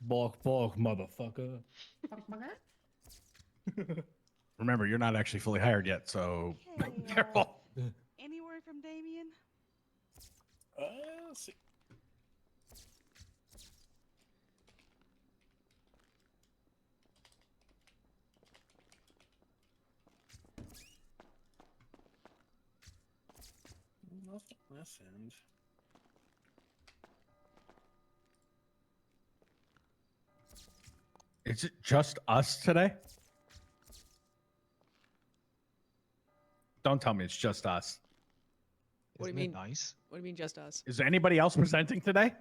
Balk, balk, motherfucker. Remember, you're not actually fully hired yet, so Hey, careful. any word from Damien? Let's see. Nothing this end. Is it just us today? Don't tell me it's just us. What do you Isn't it mean? nice? What do you mean, just us? Is anybody else presenting today?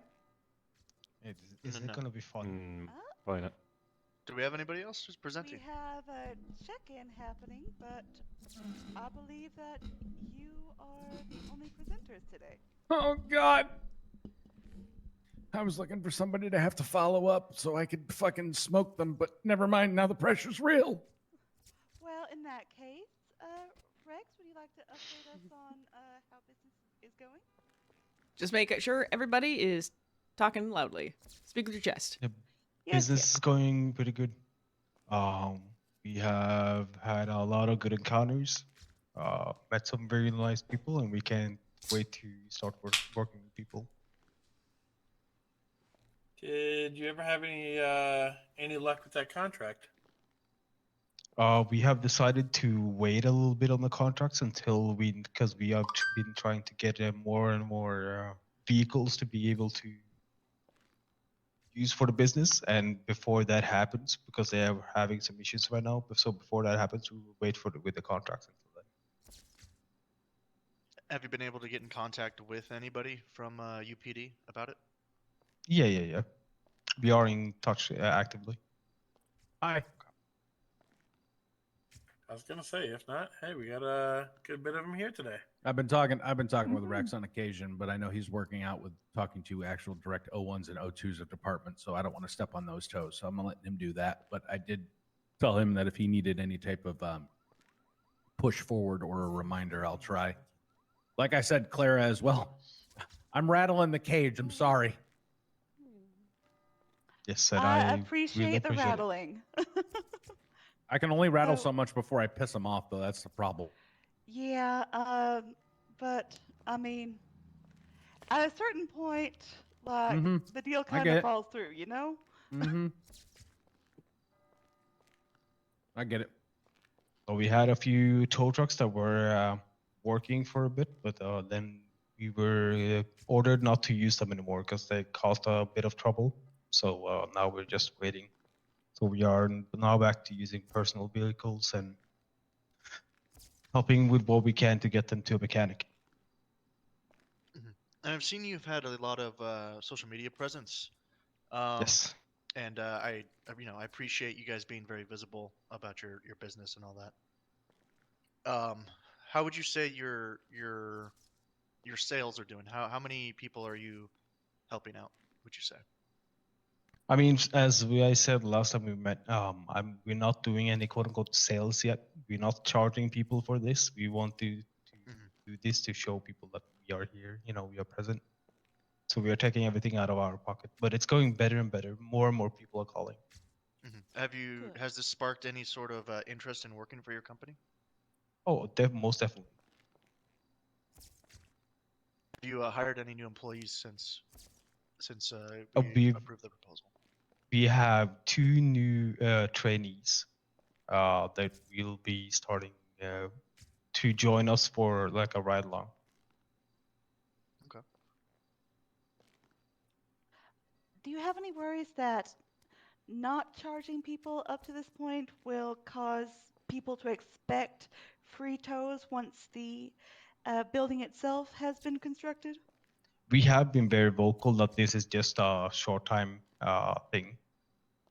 Is it No. gonna be fun? Probably not. Do we have anybody else who's We presenting? have a check-in happening, but I believe that you are the only presenters today. Oh, God. I was looking for somebody to have to follow up so I could fucking smoke them, but never mind. Now the pressure's real. Well, in that case, Rex, would you like to update us on how business is going? Just make sure everybody is talking loudly. Speak with your chest. Business is going pretty good. We have had a lot of good encounters. Met some very nice people, and we can't wait to start working with people. Did you ever have any luck with that contract? We have decided to wait a little bit on the contracts because we have been trying to get more and more vehicles to be able to use for the business. And before that happens, because they are having some issues right now, so before that happens, we will wait with the contracts until then. Have you been able to get in contact with anybody from UPD about it? Yeah. We are in touch actively. Hi. I was gonna say, if not, hey, we got a good bit of them here today. I've been talking with Rex on occasion, but I know he's working out with talking to actual direct O1s and O2s of departments, so I don't want to step on those toes. So I'm gonna let him do that. But I did tell him that if he needed any type of push forward or a reminder, I'll try. Like I said, Clara as well. I'm rattling the cage. I'm sorry. Yes, and I I really appreciate the appreciate it. rattling. I can only rattle So- so much before I piss him off, though. That's the problem. Yeah, but I mean, at a certain point, like Mhm. the deal I kind get of it. falls through, you know? Mm-hmm. I get it. So we had a few tow trucks that were working for a bit, but then we were ordered not to use them anymore because they caused a bit of trouble. So now we're just waiting. So we are now back to using personal vehicles and helping with what we can to get them to a mechanic. And I've seen you've had a lot of social media presence. Yes. And I appreciate you guys being very visible about your business and all that. How would you say your sales are doing? How many people are you helping out? Would you say? I mean, I said last time we met, we're not doing any quote unquote sales yet. We're not charging people for this. We want to do this to show people that we are here, we are present. So we are taking everything out of our pocket, but it's going better and better. More and more people are calling. Good. Has this sparked any sort of interest in working for your company? Oh, most definitely. Have you hired any new employees since we We've approved the proposal? We have two new trainees that will be starting to join us for like a ride along. Okay. Do you have any worries that not charging people up to this point will cause people to expect free tows once the building itself has been constructed? We have been very vocal that this is just a short time thing,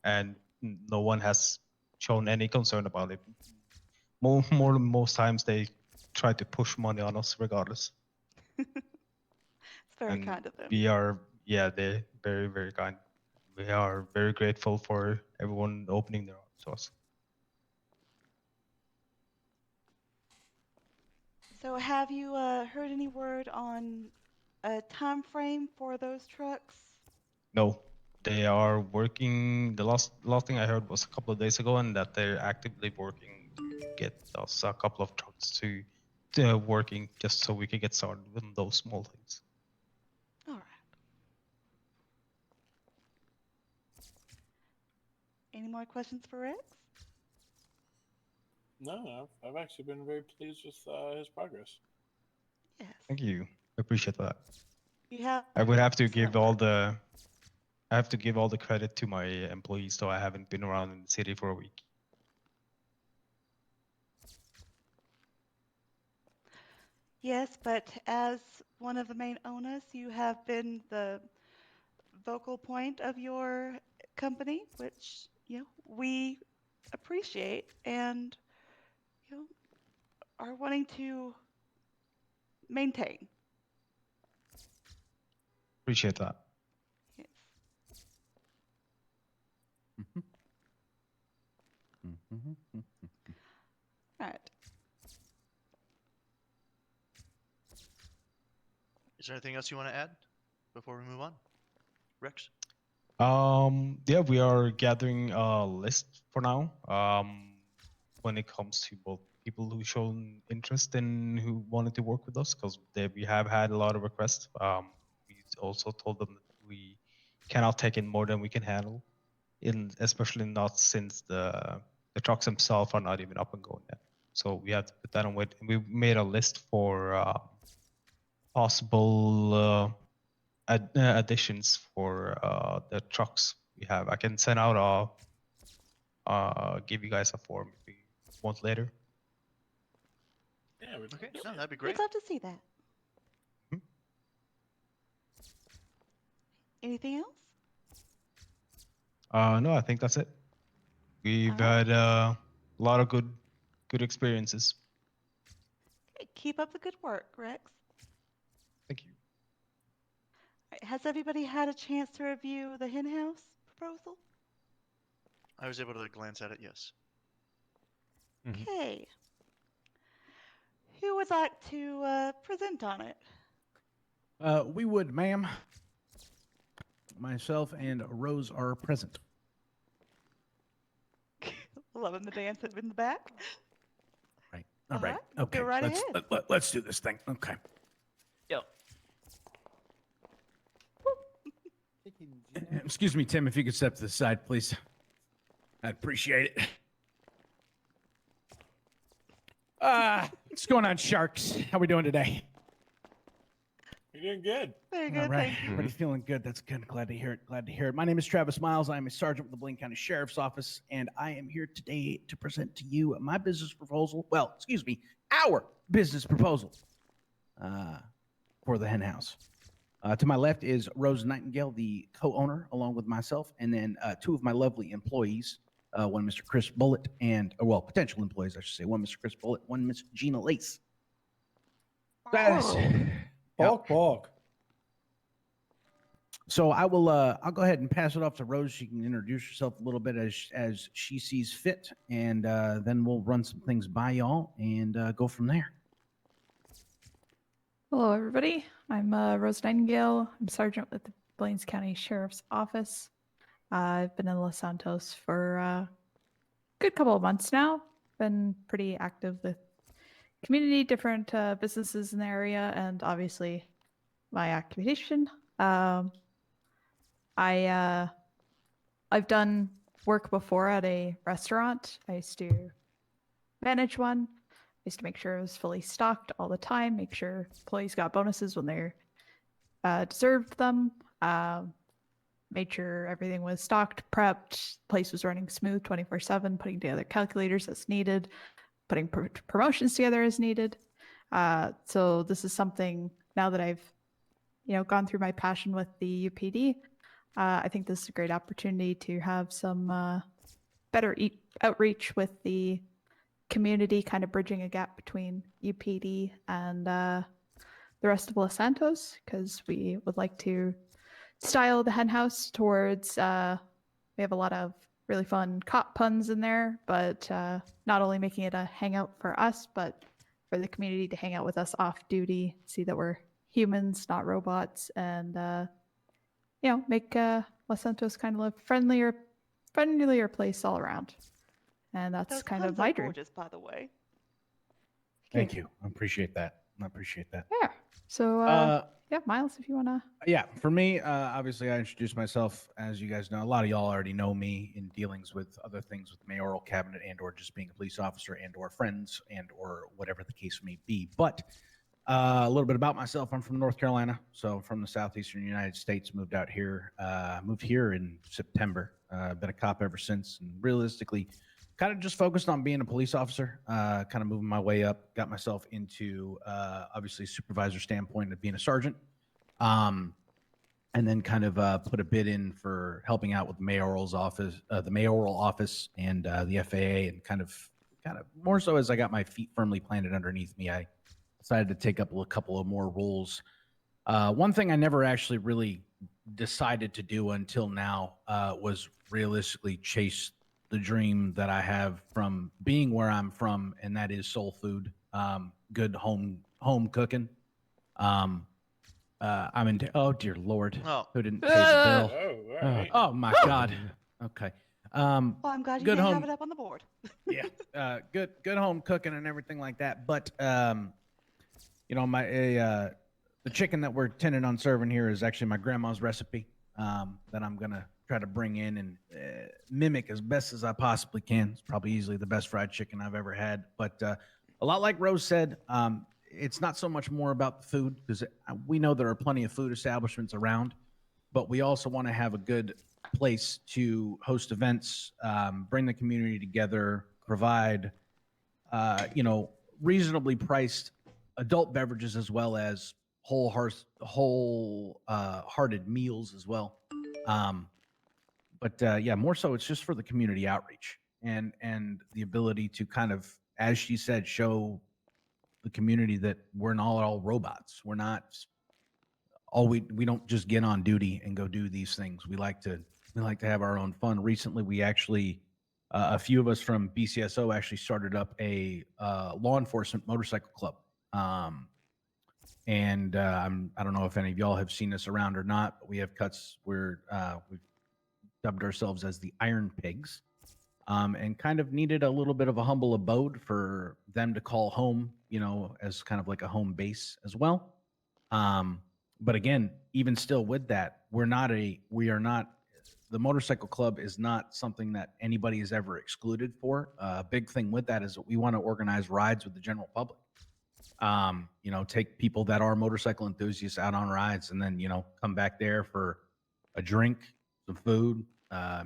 and no one has shown any concern about it. Most times they try to push money on us regardless. It's very And kind of them. they're very, very kind. We are very grateful for everyone opening their arms to us. So have you heard any word on a time frame for those trucks? No, they are working. The last thing I heard was a couple of days ago, and that they're actively working to get us a couple of trucks to working, just so we can get started with those small things. All right. Any more questions for Rex? No, I've actually been very pleased with his progress. Yes. Thank you. I appreciate that. You have. I would have to excellent give all work. the I have to give all the credit to my employees, though I haven't been around in the city for a week. Yes, but as one of the main owners, you have been the vocal point of your company, which we appreciate and are wanting to maintain. Appreciate that. Yes. Right. Is there anything else you want to add before we move on, Rex? Yeah, we are gathering a list for now. When it comes to both people who shown interest and who wanted to work with us, because we have had a lot of requests. We also told them that we cannot take in more than we can handle, especially not since the trucks themselves are not even up and going yet. So we have to put that on wait. We made a list for possible additions for the trucks we have. I can send out give you guys a form if you want later. Yeah, we'd Okay, love to no, see that'd be We'd great. love to see that. Mhm. Anything else? No, I think that's it. We've Alright. had a lot of good experiences. Okay, keep up the good work, Rex. Thank you. Alright, has everybody had a chance to review the hen house proposal? I was able to glance at it, yes. Mhm. Okay. Who would like to present on it? We would, ma'am. Myself and Rose are present. Loving the dance in the back. Right. All All right. right, Okay. go right let's, ahead. let's do this thing. Okay. Yep. Excuse me, Tim, if you could step to the side, please. I'd appreciate it. What's going on, Sharks? How we doing today? You're doing good. Very All good, right. thank you. Everybody feeling good. That's good. Glad to hear it. Glad to hear it. My name is Travis Miles. I am a sergeant with the Blaine County Sheriff's Office, and I am here today to present to you my business proposal. Well, excuse me, our business proposal for the hen house. To my left is Rose Nightingale, the co-owner, along with myself, and then two of my lovely employees. One Mr. Chris Bullitt, and well, potential employees, I should say. One Mr. Chris Bullitt, one Miss Gina Lace. Status. Bulk, bulk. So I will. I'll go ahead and pass it off to Rose. She can introduce herself a little bit as she sees fit, and then we'll run some things by y'all and go from there. Hello, everybody. I'm Rose Nightingale. I'm sergeant with the Blaines County Sheriff's Office. I've been in Los Santos for a good couple of months now. Been pretty active with community, different businesses in the area, and obviously my occupation. I've done work before at a restaurant. I used to manage one. I used to make sure it was fully stocked all the time, make sure employees got bonuses when they deserved them, made sure everything was stocked, prepped, place was running smooth 24/7, putting together calculators as needed, putting promotions together as needed. So this is something, now that I've gone through my passion with the UPD, I think this is a great opportunity to have some better outreach with the community, kind of bridging a gap between UPD and the rest of Los Santos, because we would like to style the hen house towards we have a lot of really fun cop puns in there, but not only making it a hangout for us, but for the community to hang out with us off duty, see that we're humans, not robots, and make Los Santos kind of a friendlier place all around. And that's Those kind puns of my are dream. gorgeous, by the way. Thank you. I appreciate that. I appreciate that. Yeah. So, yeah, Miles, if you want to. Yeah, for me, obviously, I introduced myself. As you guys know, a lot of y'all already know me in dealings with other things with mayoral cabinet and/or just being a police officer and/or friends and/or whatever the case may be. But a little bit about myself: I'm from North Carolina, so from the southeastern United States. Moved out here. Moved here in September. Been a cop ever since, and realistically, kind of just focused on being a police officer. Kind of moving my way up. Got myself into obviously supervisor standpoint of being a sergeant. And then kind of put a bid in for helping out with the mayoral office and the FAA, and kind of more so as I got my feet firmly planted underneath me, I decided to take up a couple of more roles. One thing I never actually really decided to do until now was realistically chase the dream that I have from being where I'm from, and that is soul food, good home cooking. I'm into. Oh dear Lord, Oh. who didn't pay the bill? Oh, all right. Oh my God. Okay. Well, I'm glad you Good didn't home. have it up on the board. Yeah. Good home cooking and everything like that. But you know, the chicken that we're intending on serving here is actually my grandma's recipe that I'm gonna try to bring in and mimic as best as I possibly can. It's probably easily the best fried chicken I've ever had. But a lot like Rose said, it's not so much more about the food, because we know there are plenty of food establishments around, but we also want to have a good place to host events, bring the community together, provide, reasonably priced adult beverages as well as wholehearted meals as well. But yeah, more so it's just for the community outreach and the ability to kind of, as she said, show the community that we're not all robots. We're not we don't just get on duty and go do these things. We like to have our own fun. Recently, we actually a few of us from BCSO actually started up a law enforcement motorcycle club. And I don't know if any of y'all have seen us around or not, but we have cuts where we've dubbed ourselves as the Iron Pigs. And kind of needed a little bit of a humble abode for them to call home, as kind of like a home base as well. But again, even still with that, the motorcycle club is not something that anybody is ever excluded for. A big thing with that is that we want to organize rides with the general public. Take people that are motorcycle enthusiasts out on rides, and then, come back there for a drink, some food,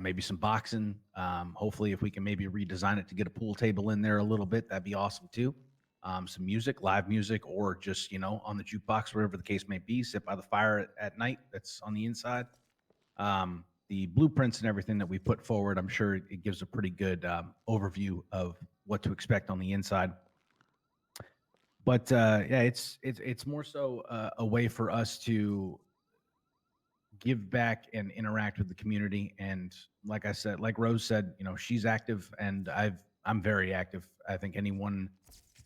maybe some boxing. Hopefully, if we can maybe redesign it to get a pool table in there a little bit, that'd be awesome too. Some music, live music, or just, on the jukebox, wherever the case may be, sit by the fire at night that's on the inside. The blueprints and everything that we put forward, I'm sure it gives a pretty good overview of what to expect on the inside. But yeah, it's more so a way for us to give back and interact with the community. And like I said, like Rose said, she's active, and I'm very active. I think anyone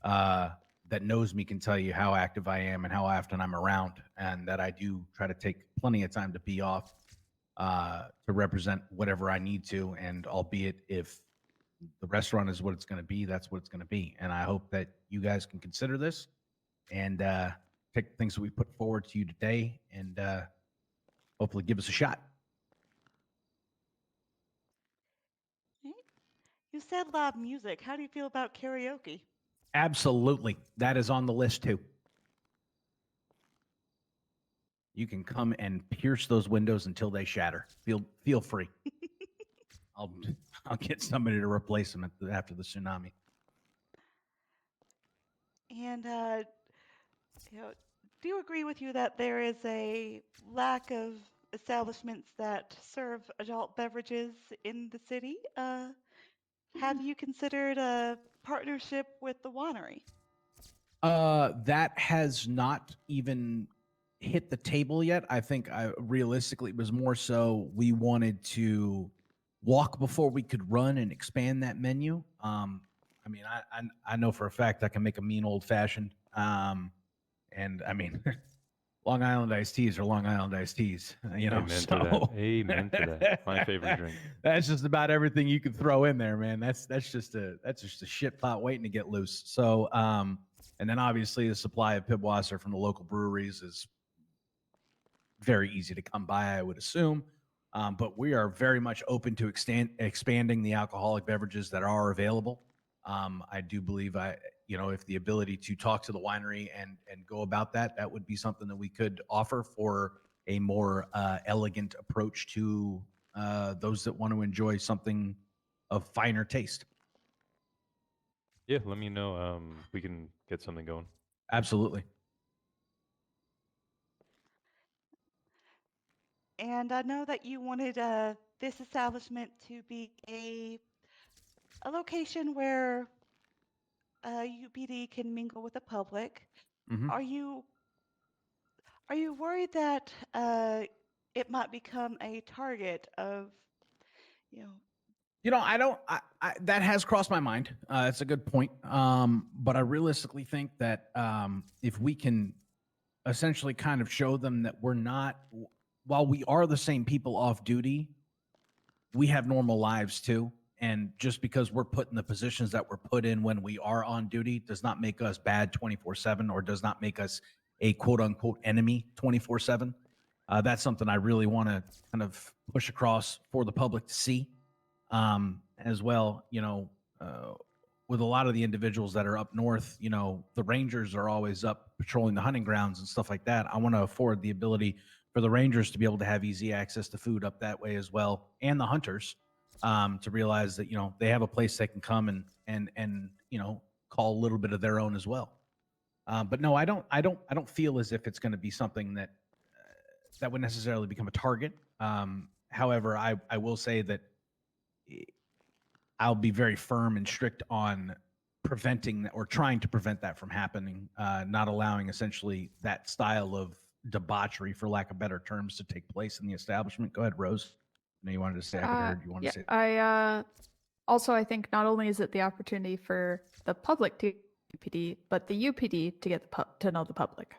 that knows me can tell you how active I am and how often I'm around, and that I do try to take plenty of time to be off to represent whatever I need to. And albeit if the restaurant is what it's going to be, that's what it's going to be. And I hope that you guys can consider this and take the things that we put forward to you today, and hopefully give us a shot. You said live music. How do you feel about karaoke? Absolutely. That is on the list too. You can come and pierce those windows until they shatter. Feel free. I'll get somebody to replace them after the tsunami. And do you agree with you that there is a lack of establishments that serve adult beverages in the city? Have you considered a partnership with the winery? That has not even hit the table yet. I think realistically it was more so we wanted to walk before we could run and expand that menu. I mean, I know for a fact I can make a mean old fashioned. And I mean, Long Island iced teas are Long Island iced teas. You know, Amen to so that. Amen to that. My favorite drink. That's just about everything you can throw in there, man. That's just a shit pot waiting to get loose. So, and then obviously the supply of Pibwasser from the local breweries is very easy to come by, I would assume. But we are very much open to expanding the alcoholic beverages that are available. I do believe if the ability to talk to the winery and go about that, that would be something that we could offer for a more elegant approach to those that want to enjoy something of finer taste. Yeah, let me know. We can get something going. Absolutely. And I know that you wanted this establishment to be a location where UPD can mingle with the public. Mhm. Are you worried that it might become a target of, you know, I don't. That has crossed my mind. It's a good point. But I realistically think that if we can essentially kind of show them that we're not, while we are the same people off duty, we have normal lives too. And just because we're put in the positions that we're put in when we are on duty does not make us bad 24/7 or does not make us a quote unquote enemy 24/7. That's something I really want to kind of push across for the public to see. As well, with a lot of the individuals that are up north, the rangers are always up patrolling the hunting grounds and stuff like that. I want to afford the ability for the rangers to be able to have easy access to food up that way as well, and the hunters to realize that they have a place they can come and call a little bit of their own as well. But no, I don't feel as if it's going to be something that that would necessarily become a target. However, I will say that I'll be very firm and strict on preventing that or trying to prevent that from happening, not allowing essentially that style of debauchery, for lack of better terms, to take place in the establishment. Go ahead, Rose. I know you wanted to say. I could heard you wanted Yeah, to say. I think not only is it the opportunity for the public to UPD, but the UPD to get to know the public.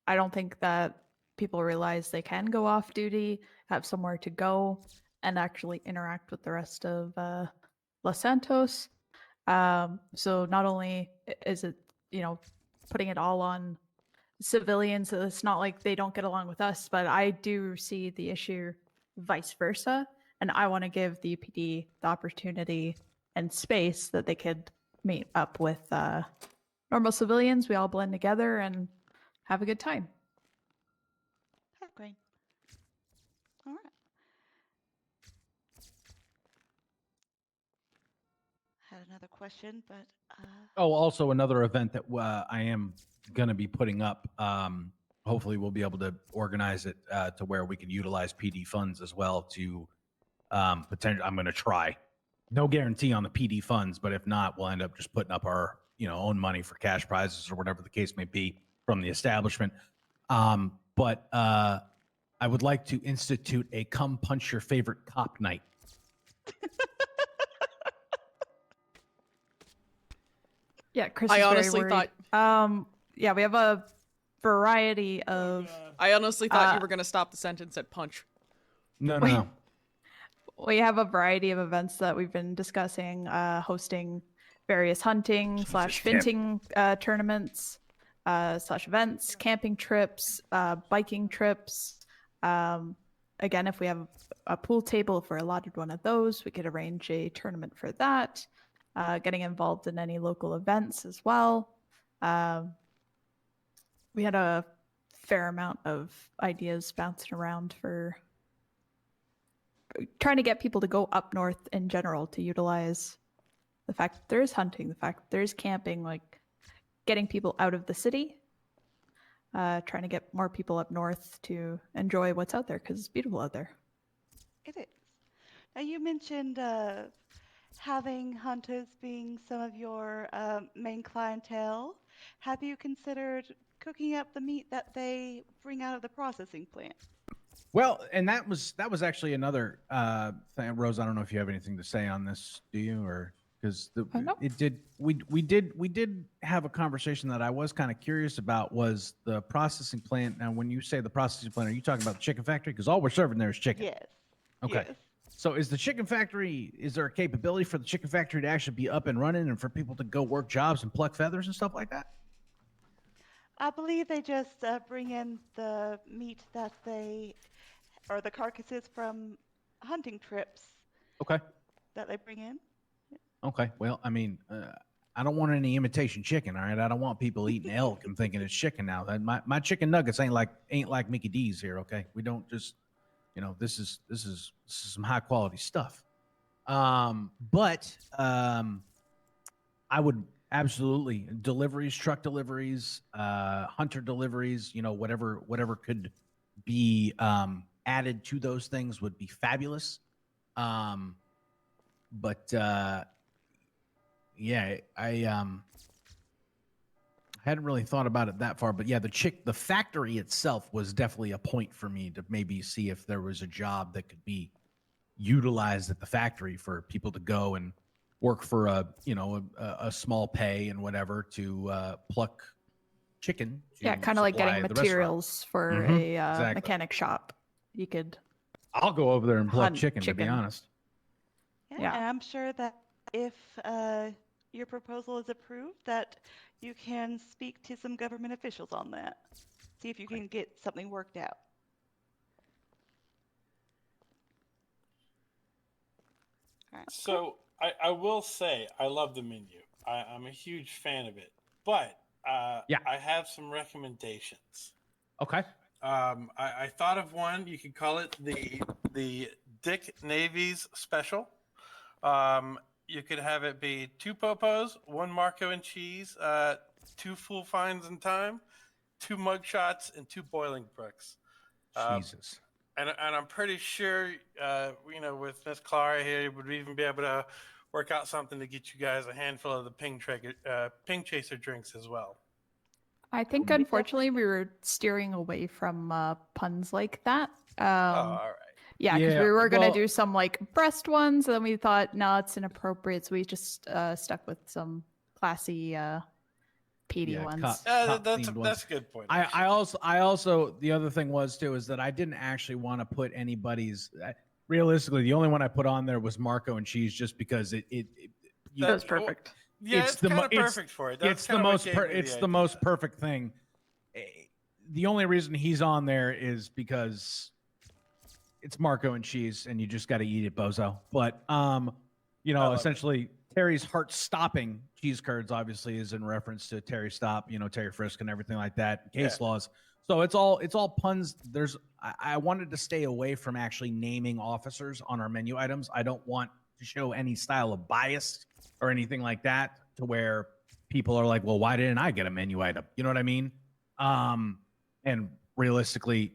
I don't think that people realize they can go off duty, have somewhere to go, and actually interact with the rest of Los Santos. So not only is it, putting it all on civilians, so it's not like they don't get along with us, but I do see the issue vice versa. And I want to give the UPD the opportunity and space that they could meet up with normal civilians. We all blend together and have a good time. Green. All right. Had another question, but Oh, also another event that I am going to be putting up. Hopefully, we'll be able to organize it to where we can utilize PD funds as well to potentially. I'm going to try. No guarantee on the PD funds, but if not, we'll end up just putting up our own money for cash prizes or whatever the case may be from the establishment. But I would like to institute a come punch your favorite cop night. Yeah, Chris. I is very honestly worried. Yeah, we have a variety of. I honestly thought you were going to stop the sentence at punch. No. We have a variety of events that we've been discussing, hosting various hunting / finting tournaments / events, camping trips, biking trips. Again, if we have a pool table, if we're allotted one of those, we could arrange a tournament for that. Getting involved in any local events as well. We had a fair amount of ideas bouncing around for trying to get people to go up north in general to utilize the fact that there's hunting, the fact that there's camping, like getting people out of the city, trying to get more people up north to enjoy what's out there because it's beautiful out there. it is. Now you mentioned having hunters being some of your main clientele. Have you considered cooking up the meat that they bring out of the processing plant? Well, and that was actually another thing. Rose, I don't know if you have anything to say on this, do you? Or because No. we did have a conversation that I was kind of curious about was the processing plant. Now, when you say the processing plant, are you talking about the chicken factory? Because all we're serving there is chicken. Yes. Okay. Yes. So is the chicken factory, is there a capability for the chicken factory to actually be up and running and for people to go work jobs and pluck feathers and stuff like that? I believe they just bring in the meat that they, or the carcasses from hunting trips Okay. that they bring in. Okay. Well, I mean, I don't want any imitation chicken. All right. I don't want people eating elk and thinking it's chicken now. That my chicken nuggets ain't like Mickey D's here. Okay. We don't just, this is some high quality stuff. But I would absolutely deliveries, truck deliveries, hunter deliveries, whatever could be added to those things would be fabulous. But yeah, I hadn't really thought about it that far, but yeah, the factory itself was definitely a point for me to maybe see if there was a job that could be utilized at the factory for people to go and work for a small pay and whatever to pluck chicken. Yeah, to kind of like supply getting the restaurant. materials for Mhm, a exactly. mechanic shop. You could. I'll go over there and pluck Hunt chicken, to be chicken. honest. Yeah, and I'm sure that if your proposal is approved, that you can speak to some government officials on that. See if you can get something worked out. All right, cool. So I will say I love the menu. I'm a huge fan of it, but Yeah. I have some recommendations. Okay. I thought of one. You could call it the Dick Navy's special. You could have it be 2 popos, 1 Marco and cheese, 2 full finds in time, 2 mug shots, and 2 boiling bricks. Jesus. And I'm pretty sure, with Miss Clara here, would even be able to work out something to get you guys a handful of the ping chaser drinks as well. I think, definitely unfortunately, we were steering away from puns like that. Oh, all right. Yeah, because Yeah, we were going to well- do some like breast ones, and then we thought, no, it's inappropriate. So we just stuck with some classy PD Yeah, ones. That's ones. a good point. I actually. also the other thing was too is that I didn't actually want to put anybody's. Realistically, the only one I put on there was Marco and cheese, just because it That was perfect. Yeah, it's it's the kind mo- of perfect for it. That's it's the kinda what most gave me it's the idea. most perfect thing. The only reason he's on there is because it's Marco and cheese, and you just got to eat it, bozo. But love it. essentially, Terry's heart-stopping cheese curds obviously is in reference to Terry Stop, Terry Frisk, and everything like that. Case laws. So it's all puns. I wanted to stay away from actually naming officers on our menu items. I don't want to show any style of bias or anything like that to where people are like, well, why didn't I get a menu item? You know what I mean? And realistically,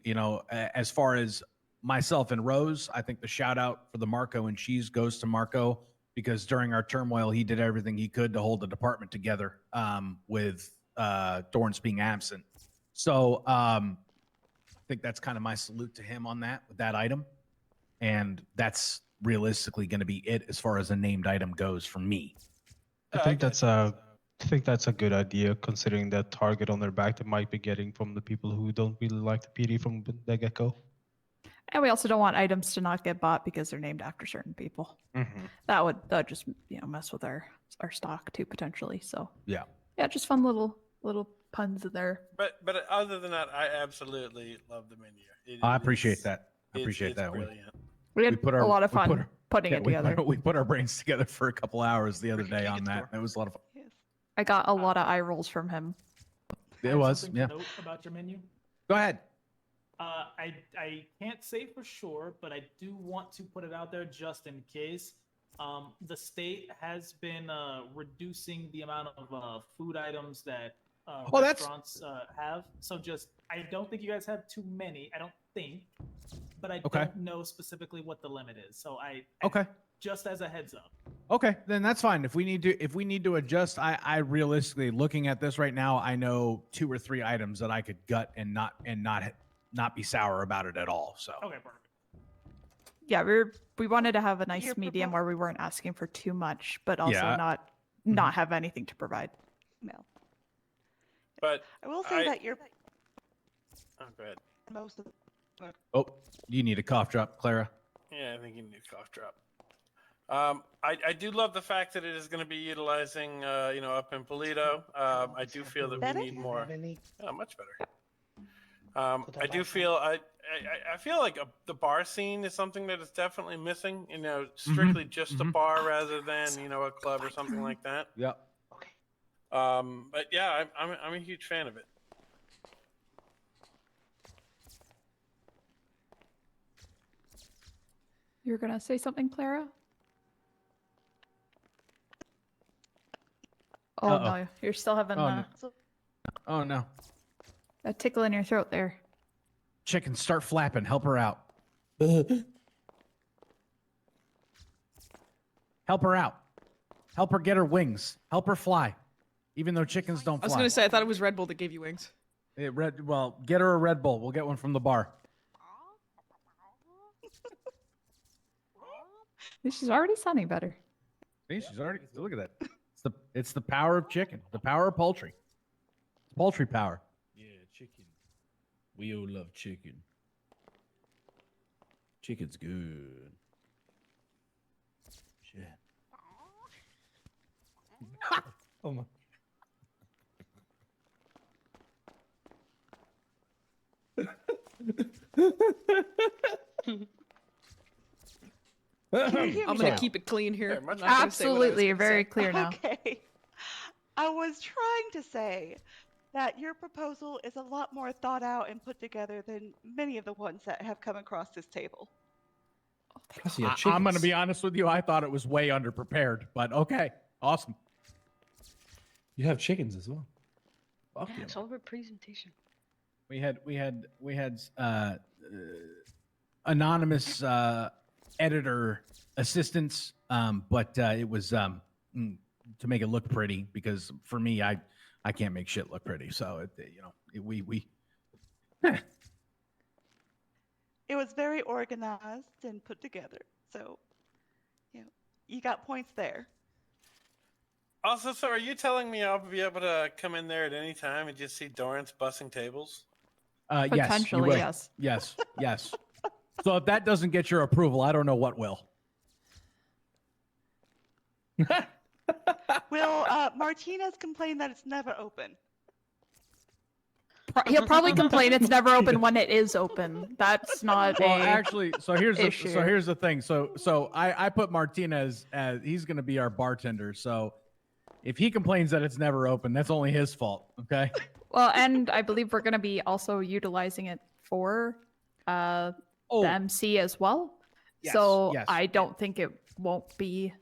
as far as myself and Rose, I think the shout out for the Marco and cheese goes to Marco, because during our turmoil, he did everything he could to hold the department together, with Dorrance being absent. So I think that's kind of my salute to him on that, with that item. And that's realistically going to be it as far as a named item goes from me. I think that's a good idea, considering that target on their back they might be getting from the people who don't really like the PD from the get-go. And we also don't want items to not get bought because they're named after certain people. Mm-hmm. That would just mess with our stock too, potentially. So Yeah. just fun little puns in there. But other than that, I absolutely love the menu. I appreciate that. I It's appreciate that. Brilliant. We had put a our- lot of we put fun our- putting Yeah, it together. we put our brains together for a couple hours the other Ricky, day can you on get the that. door? It was a lot of fun. Yes. I got a lot of eye rolls from him. I It have was, something yeah. to note about your menu. Go ahead. I can't say for sure, but I do want to put it out there just in case. The state has been reducing the amount of food items that Oh, that's- restaurants have. So I don't think you guys have too many. I don't think, but I Okay. don't know specifically what the limit is. So Okay. just as a heads up. Okay, then that's fine. If we need to adjust, I realistically, looking at this right now, I know 2 or 3 items that I could gut and not be sour about it at all. So Okay, perfect. yeah, we wanted to have a nice Your medium propo- where we weren't asking for too much, but also Yeah. not have anything to provide. No. But I will say I- that you're oh, go ahead. most of Oh, you need a cough drop, Clara. Yeah, I think you need a cough drop. I do love the fact that it is going to be utilizing, up in Polito. I do feel that Better? we need more. Any? Oh, much better. I do feel I feel like the bar scene is something that is definitely missing. Strictly just a bar rather than a club or something like that. Yep. Okay. But yeah, I'm a huge fan of it. You're gonna say something, Clara? Oh Uh-oh. no, you're still having Oh, no. so Oh no. a tickle in your throat there. Chicken, start flapping. Help her out. Help her out. Help her get her wings. Help her fly. Even though chickens don't I was fly. gonna say I thought it was Red Bull that gave you wings. Well, get her a Red Bull. We'll get one from the bar. She's already sounding better. See, she's already. Look at that. It's the power of chicken. The power of poultry. It's poultry power. Yeah, chicken. We all love chicken. Chicken's good. Shit. Oh my. Can you hear I'm me gonna now? keep it clean here. Yeah, much I'm not gonna say what I was Absolutely, gonna very say. clear now. Okay. I was trying to say that your proposal is a lot more thought out and put together than many of the ones that have come across this table. Plus, you have I'm going to chickens. be honest with you. I thought it was way underprepared, but okay. Awesome. You have chickens as well. Fuck Yeah, yeah. it's all about presentation. We had anonymous editor assistants, but it was to make it look pretty because for me, I can't make shit look pretty. So we It was very organized and put together. So, you got points there. Also, so are you telling me I'll be able to come in there at any time and just see Dorrance bussing tables? yes, you Potentially, will. yes. Yes. So if that doesn't get your approval, I don't know what will. Will Martinez complain that it's never open? He'll probably complain it's never open when it is open. That's not Well, a actually, so here's issue. here's the thing. So I put Martinez as he's going to be our bartender. So if he complains that it's never open, that's only his fault. Okay. Well, and I believe we're going to be also utilizing it for the MC as well. Yes, So yes. I don't think it won't be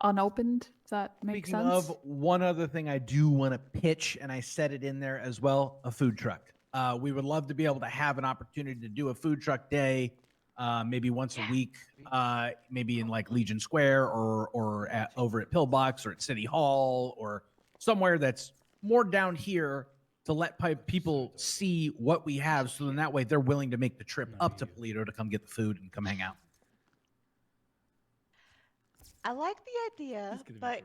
unopened. Does that make Speaking sense? of, one other thing I do want to pitch, and I said it in there as well, a food truck. We would love to be able to have an opportunity to do a food truck day, maybe once a week, maybe in like Legion Square or over at Pillbox or at City Hall or somewhere that's more down here to let people see what we have. So then that way they're willing to make the trip up to Polito to come get the food and come hang out. I like the idea, but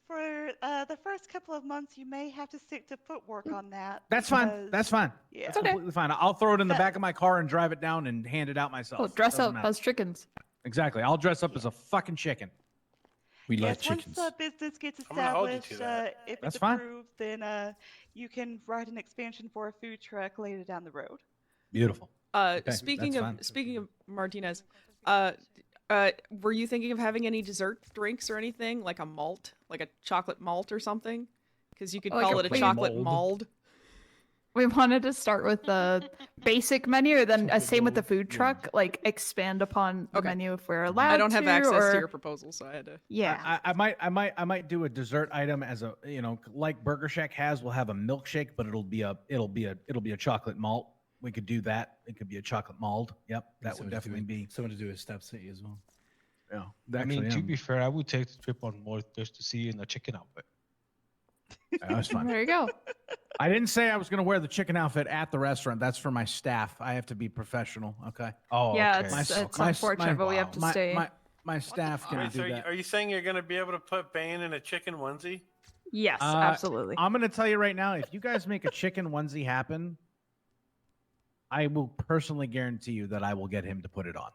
for the first couple of months, you may have to stick to footwork on that. That's fine. because- That's fine. Yeah. That's completely fine. I'll throw it in the back of my car and drive it down and hand it out myself. Oh, dress Doesn't up matter. as chickens. Exactly. I'll dress up as a fucking chicken. We like Yes, chickens. once the business gets I'm gonna hold you to established, that. if That's it's fine. approved, then you can write an expansion for a food truck later down the road. Beautiful. Okay, Speaking that's of fine. speaking of Martinez, were you thinking of having any dessert drinks or anything like a malt, like a chocolate malt or something? Because you could Like call a it a plain chocolate mold. mold. We wanted to start with the basic menu, or then same with the food yeah. truck, like expand upon the Okay. menu if we're allowed. I don't have access or... to your proposal, so I had to. Yeah. I might do a dessert item as a like Burger Shack has. We'll have a milkshake, but it'll be a chocolate malt. We could do that. It could be a chocolate mold. Yep, that would definitely be. Someone to do a Step City as well. Yeah, I mean, to be fair, I would take the trip on more just to see you in a chicken outfit. That's fine. There you go. I didn't say I was going to wear the chicken outfit at the restaurant. That's for my staff. I have to be professional. Okay. Oh, Yeah, okay. it's unfortunate, but we have to stay. My staff can Wait, do so that. are you saying you're going to be able to put Bane in a chicken onesie? Yes, Uh, absolutely. I'm going to tell you right now, if you guys make a chicken onesie happen, I will personally guarantee you that I will get him to put it on.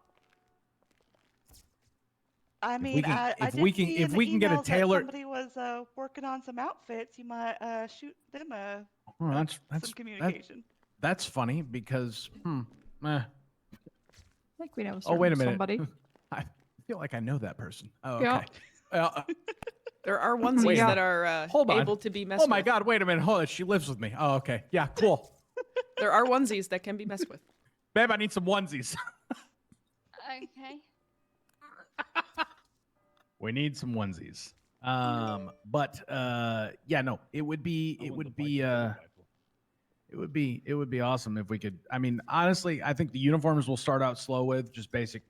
I If we mean, can- I if did we can- see if in the we can get a emails that tailor- somebody was working on some outfits. You might shoot them Oh, that's some communication. that's funny because I think we know. oh wait a minute. Somebody. I feel like I know that person. Oh Yeah. okay. Uh, There are onesies Yeah. that are Hold on. able to be messed oh my with. God! Wait a minute. Hold on. She lives with me. Oh okay. Yeah. Cool. There are onesies that can be messed with. Babe, I need some onesies. Okay. We need some onesies. But yeah, no, it would be awesome if we could. I mean, honestly, I think the uniforms will start out slow with just basic,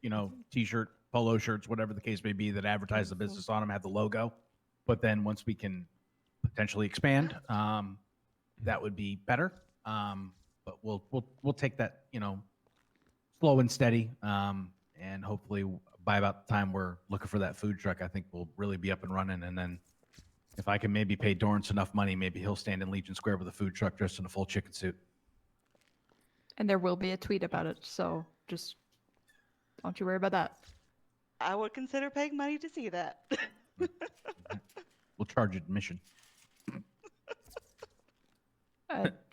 t-shirt, polo shirts, whatever the case may be that advertise the business on them, have the logo. But then once we can potentially expand, that would be better. But we'll take that, slow and steady. And hopefully by about the time we're looking for that food truck, I think we'll really be up and running. And then if I can maybe pay Dorrance enough money, maybe he'll stand in Legion Square with a food truck dressed in a full chicken suit. And there will be a tweet about it, so just don't you worry about that. I would consider paying money to see that. We'll charge admission.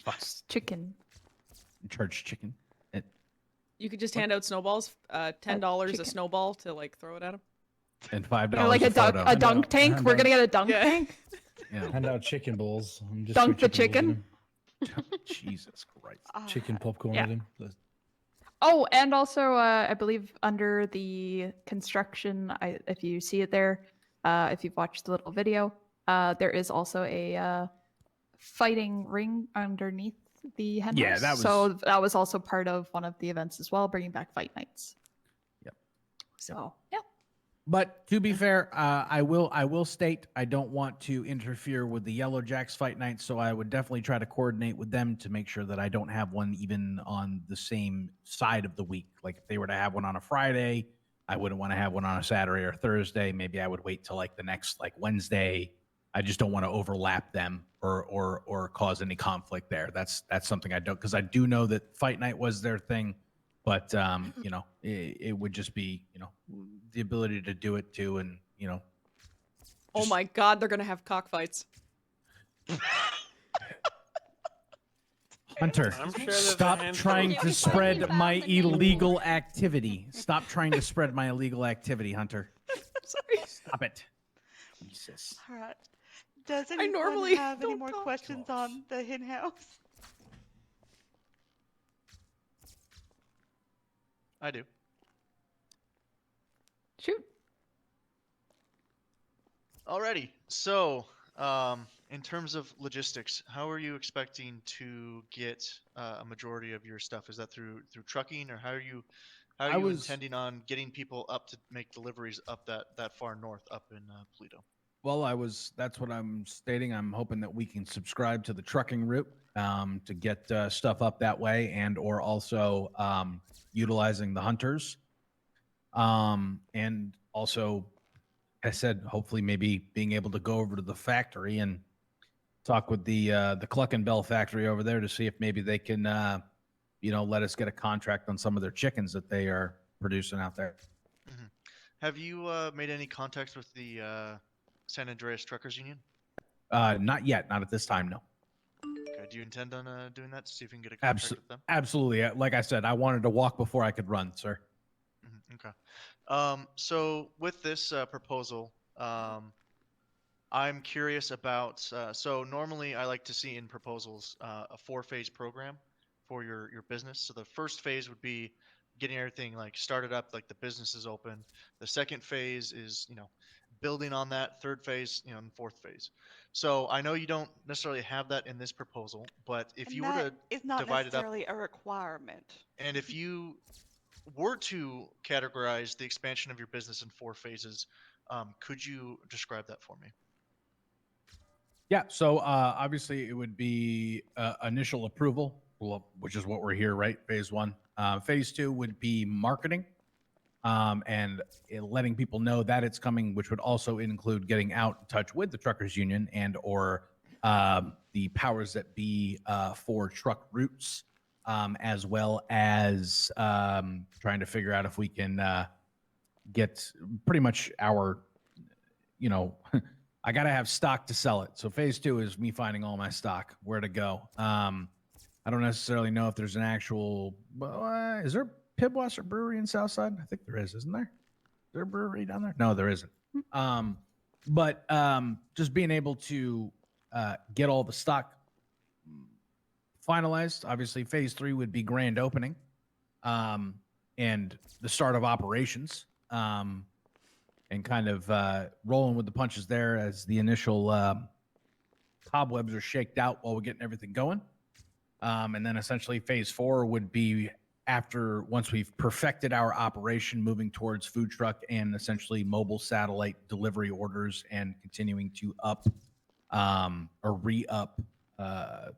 Just chicken. Charge chicken. You could just hand out snowballs, $10 a chicken. snowball to like throw it at them. And $5 Or like a a dunk, photo. a dunk tank. hand We're out. gonna get a dunk Yeah. tank. Yeah. Hand out chicken balls. And just Dunk shoot the balls at chicken. 'em. Jesus Christ. Chicken popcorn Yeah. at him. That's- Oh, and also, I believe under the construction, if you see it there, if you've watched the little video, there is also a fighting ring underneath the hen Yeah, house. that So that was also part of one of the events as well, bringing back fight nights. Yep. So yeah. But to be fair, I will state I don't want to interfere with the Yellow Jacks fight night, so I would definitely try to coordinate with them to make sure that I don't have one even on the same side of the week. Like if they were to have one on a Friday, I wouldn't want to have one on a Saturday or Thursday. Maybe I would wait till like the next Wednesday. I just don't want to overlap them or cause any conflict there. That's something I don't, because I do know that fight night was their thing. But it would just be the ability to do it too, and Oh Just- my God, they're gonna have cockfights. Hunter, I'm sure there's a stop handful trying of to people spread that my found the name. illegal activity. Stop trying to spread my illegal activity, Hunter. Sorry. Stop it. Jesus. All right. Does anyone normally have any don't more talk. questions on the hen house? I do. Shoot. Alrighty. So, in terms of logistics, how are you expecting to get a majority of your stuff? Is that through trucking, or how are you intending on getting people up to make deliveries up that far north up in Pluto? Well, that's what I'm stating. I'm hoping that we can subscribe to the trucking route to get stuff up that way, and or also utilizing the hunters. And also, I said, hopefully maybe being able to go over to the factory and talk with the Cluck and Bell factory over there to see if maybe they can, let us get a contract on some of their chickens that they are producing out there. Have you made any contacts with the San Andreas Truckers Union? Not yet. Not at this time, no. Okay. Do you intend on doing that to see if you can get a contract with them? Absolutely. Like I said, I wanted to walk before I could run, sir. Okay. So with this proposal, I'm curious about. So normally, I like to see in proposals a 4-phase program for your business. So the first phase would be getting everything started up, like the business is open. The second phase is building on that. Third phase, and fourth phase. So I know you don't necessarily have that in this proposal, but if And you were that to is not divide it up, necessarily a requirement. and if you were to categorize the expansion of your business in 4 phases, could you describe that for me? Yeah, so obviously it would be initial approval, which is what we're here, right? Phase 1. Phase 2 would be marketing and letting people know that it's coming, which would also include getting out in touch with the truckers union and or the powers that be for truck routes, as well as trying to figure out if we can get pretty much our, I got to have stock to sell it. So phase 2 is me finding all my stock, where to go. I don't necessarily know if there's an actual, is there Pibwasser Brewery in Southside? I think there is, isn't there? Is there a brewery down there? No, there isn't. But just being able to get all the stock finalized. Obviously, phase 3 would be grand opening and the start of operations, and kind of rolling with the punches there as the initial cobwebs are shaked out while we're getting everything going. And then essentially phase 4 would be once we've perfected our operation, moving towards food truck and essentially mobile satellite delivery orders and continuing to up or re-up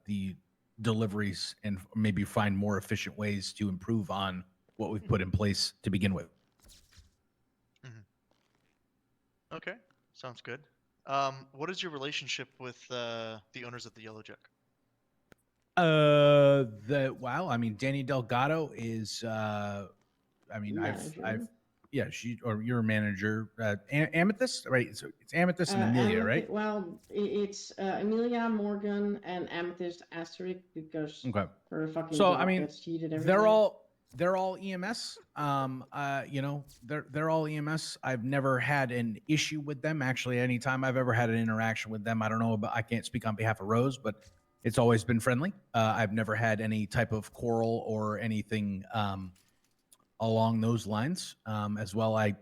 the deliveries and maybe find more efficient ways to improve on what we've put in place to begin with. Okay, sounds good. What is your relationship with the owners of the Yellow Jack? Danny Delgado is you're a manager. Amethyst, right? So it's Amethyst and Amelia, right? Well, it's Amelia, Morgan, and Amethyst Asterisk because her fucking dog gets cheated every time. They're all EMS. They're all EMS. I've never had an issue with them. Actually, anytime I've ever had an interaction with them, I don't know about, I can't speak on behalf of Rose, but it's always been friendly. I've never had any type of quarrel or anything along those lines. As well, I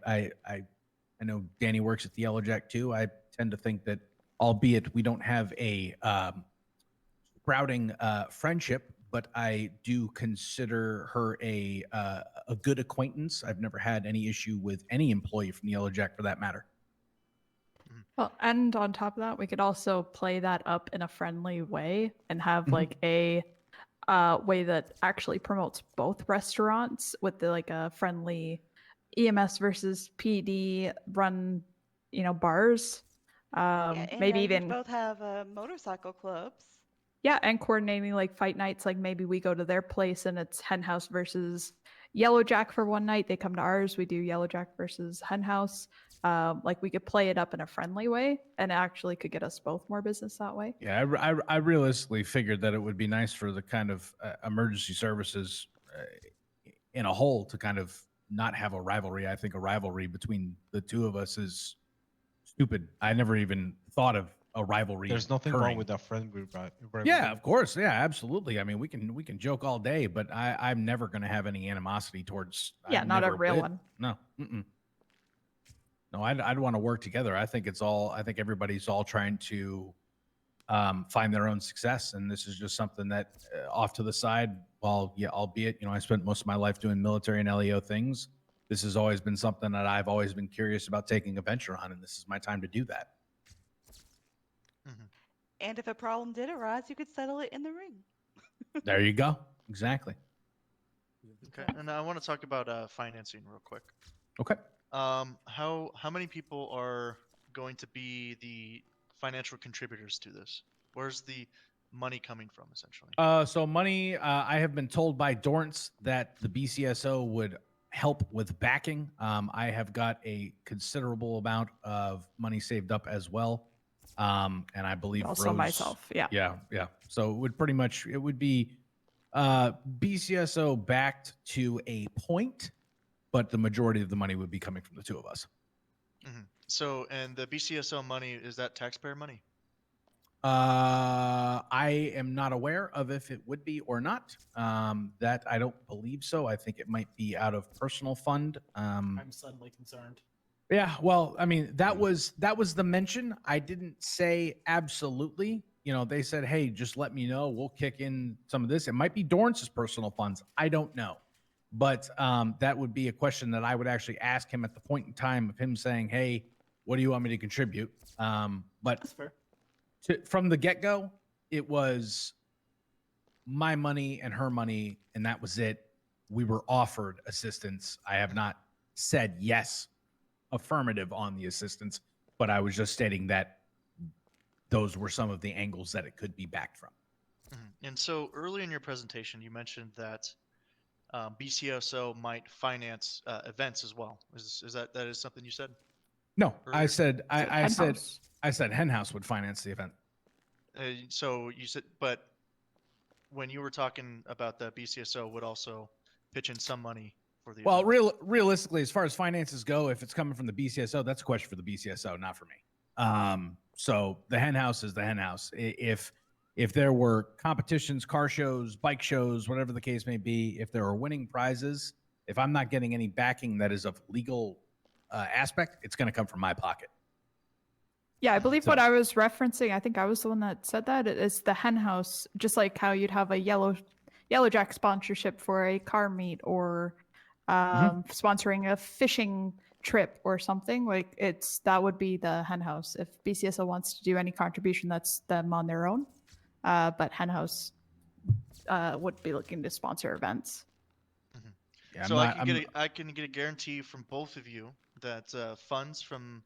know Danny works at the Yellow Jack too. I tend to think that, albeit we don't have a sprouting friendship, but I do consider her a good acquaintance. I've never had any issue with any employee from the Yellow Jack for that matter. Well, and on top of that, we could also play that up in a friendly way and have like a way that actually promotes both restaurants with like a friendly EMS versus PD run, bars. And maybe you even both have motorcycle clubs. Yeah, and coordinating like fight nights, like maybe we go to their place and it's Hen House versus Yellow Jack for one night. They come to ours. We do Yellow Jack versus Hen House. Like we could play it up in a friendly way and actually could get us both more business that way. Yeah, I realistically figured that it would be nice for the kind of emergency services in a whole to kind of not have a rivalry. I think a rivalry between the two of us is stupid. I never even thought of a rivalry. There's nothing wrong with our friend group, right? Yeah, of course. Yeah, absolutely. I mean, we can joke all day, but I'm never going to have any animosity towards. Yeah, not a real one. No. No, I'd want to work together. I think everybody's all trying to find their own success, and this is just something that off to the side. Well, yeah, albeit I spent most of my life doing military and LEO things. This has always been something that I've always been curious about taking a venture on, and this is my time to do that. And if a problem did arise, you could settle it in the ring. There you go. Exactly. Okay, and I want to talk about financing real quick. Okay. How many people are going to be the financial contributors to this? Where's the money coming from, essentially? So money, I have been told by Dorrance that the BCSO would help with backing. I have got a considerable amount of money saved up as well. And I believe also Rose, myself. Yeah. Yeah. So it would be BCSO backed to a point, but the majority of the money would be coming from the two of us. So, and the BCSO money, is that taxpayer money? I am not aware of if it would be or not. That I don't believe so. I think it might be out of personal fund. I'm suddenly concerned. Yeah, well, I mean, that was the mention. I didn't say absolutely. They said, hey, just let me know. We'll kick in some of this. It might be Dorrance's personal funds. I don't know. But that would be a question that I would actually ask him at the point in time of him saying, hey, what do you want me to contribute? But That's fair. from the get-go, it was my money and her money, and that was it. We were offered assistance. I have not said yes, affirmative on the assistance, but I was just stating that those were some of the angles that it could be backed from. And so early in your presentation, you mentioned that BCSO might finance events as well. Is that is something you said? No, I Earlier? said Henhouse. I said Henhouse would finance the event. So you said, but when you were talking about the BCSO would also pitch in some money for the Well, event. realistically, as far as finances go, if it's coming from the BCSO, that's a question for the BCSO, not for me. So the Henhouse is the Henhouse. If there were competitions, car shows, bike shows, whatever the case may be, if there are winning prizes, if I'm not getting any backing that is of legal aspect, it's going to come from my pocket. Yeah, I believe So- what I was referencing, I think I was the one that said that, it is the hen house, just like how you'd have a Yellow Jack sponsorship for a car meet or sponsoring a fishing trip or something. Like that would be the hen house. If BCSO wants to do any contribution, that's them on their own. But hen house would be looking to sponsor events. Yeah, So I can get a guarantee from both of you that funds from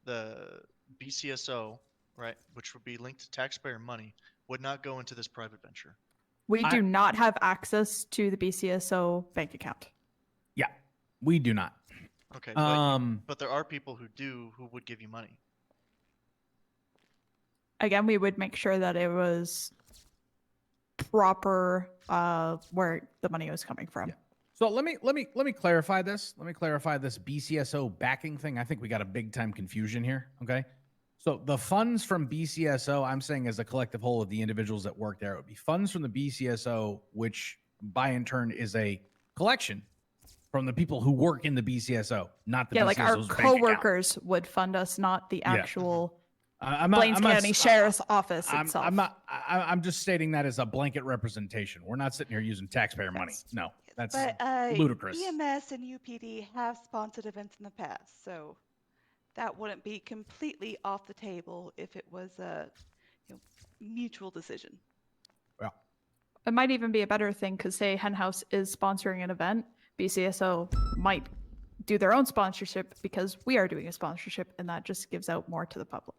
the BCSO, right, which would be linked to taxpayer money, would not go into this private venture. We do not have access to the BCSO bank account. Yeah, we do not. Okay, but there are people who do who would give you money. Again, we would make sure that it was proper where the money was coming from. Yeah. So let me clarify this. Let me clarify this BCSO backing thing. I think we got a big time confusion here. Okay. So the funds from BCSO, I'm saying as a collective whole of the individuals that work there, it would be funds from the BCSO, which by in turn is a collection from the people who work in the BCSO, not the BCSO's like our bank account. coworkers would fund us, not the actual I'm Plains County Sheriff's Office itself. I'm just stating that as a blanket representation. We're not sitting here using taxpayer money. No, that's ludicrous. EMS and UPD have sponsored events in the past, so that wouldn't be completely off the table if it was a mutual decision. Well, it might even be a better thing because say Henhouse is sponsoring an event, BCSO might do their own sponsorship because we are doing a sponsorship, and that just gives out more to the public.